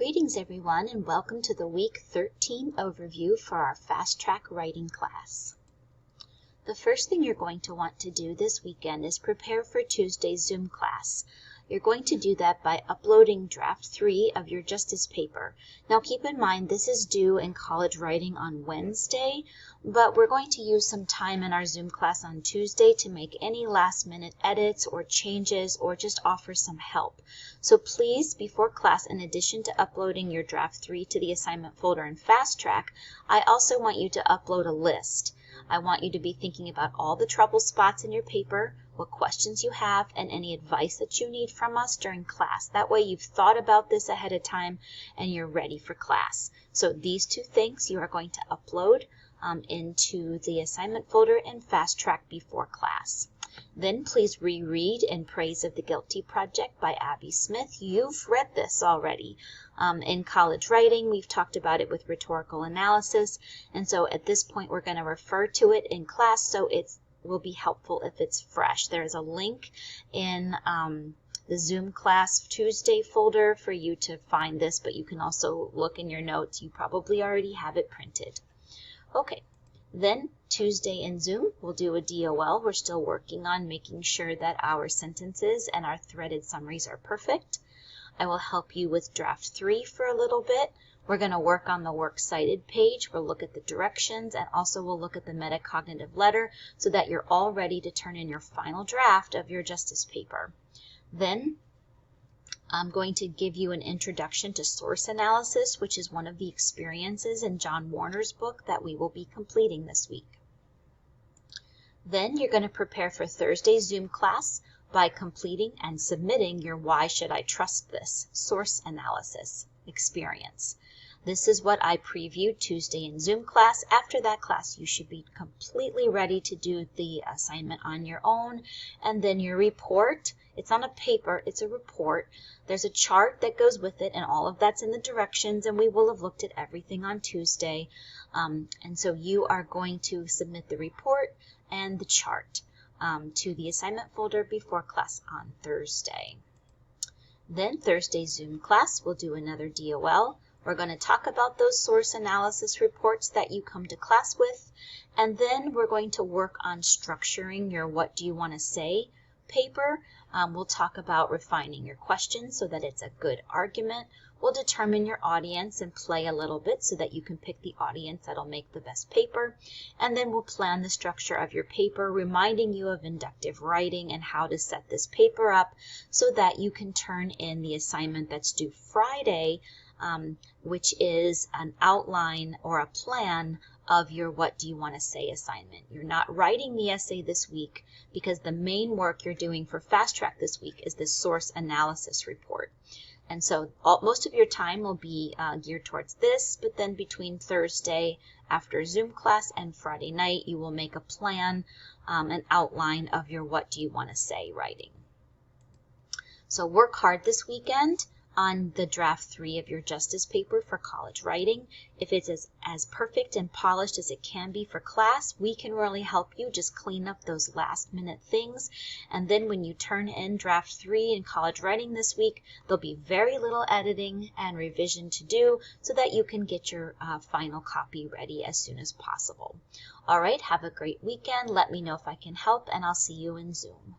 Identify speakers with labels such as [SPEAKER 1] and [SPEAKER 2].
[SPEAKER 1] Greetings everyone, and welcome to the Week 13 overview for our FastTrack writing class. The first thing you're going to want to do this weekend is prepare for Tuesday's Zoom class. You're going to do that by uploading draft 3 of your justice paper. Now keep in mind this is due in college writing on Wednesday, but we're going to use some time in our Zoom class on Tuesday to make any last minute edits or changes or just offer some help. So please, before class, in addition to uploading your draft 3 to the assignment folder in FastTrack, I also want you to upload a list. I want you to be thinking about all the trouble spots in your paper, what questions you have, and any advice that you need from us during class. That way you've thought about this ahead of time and you're ready for class. So these two things you are going to upload into the assignment folder in FastTrack before class. Then please reread In Praise of the Guilty Project by Abby Smith. You've read this already. In college writing, we've talked about it with rhetorical analysis, and so at this point we're going to refer to it in class, so it will be helpful if it's fresh. There is a link in the Zoom class Tuesday folder for you to find this, but you can also look in your notes. You probably already have it printed. Okay. Then Tuesday in Zoom, we'll do a DOL. We're still working on making sure that our sentences and our threaded summaries are perfect. I will help you with draft 3 for a little bit. We're going to work on the works cited page. We'll look at the directions, and also we'll look at the metacognitive letter so that you're all ready to turn in your final draft of your justice paper. Then I'm going to give you an introduction to source analysis, which is one of the experiences in John Warner's book that we will be completing this week. Then you're going to prepare for Thursday's Zoom class by completing and submitting your Why Should I Trust This source analysis experience. This is what I previewed Tuesday in Zoom class. After that class, you should be completely ready to do the assignment on your own. And then your report, it's on a paper, it's a report. There's a chart that goes with it, and all of that's in the directions, and we will have looked at everything on Tuesday. And so you are going to submit the report and the chart to the assignment folder before class on Thursday. Then Thursday's Zoom class, we'll do another DOL. We're going to talk about those source analysis reports that you come to class with, and then we're going to work on structuring your What Do You Want to Say paper. We'll talk about refining your questions so that it's a good argument. We'll determine your audience and play a little bit so that you can pick the audience that'll make the best paper. And then we'll plan the structure of your paper, reminding you of inductive writing and how to set this paper up so that you can turn in the assignment that's due Friday, which is an outline or a plan of your What Do You Want to Say assignment. You're not writing the essay this week because the main work you're doing for FastTrack this week is this source analysis report. And so most of your time will be geared towards this, but then between Thursday after Zoom class and Friday night, you will make a plan, an outline of your What Do You Want to Say writing. So work hard this weekend on the draft 3 of your justice paper for college writing. If it's as perfect and polished as it can be for class, we can really help you just clean up those last minute things. And then when you turn in draft 3 in college writing this week, there'll be very little editing and revision to do so that you can get your final copy ready as soon as possible. All right, have a great weekend. Let me know if I can help, and I'll see you in Zoom.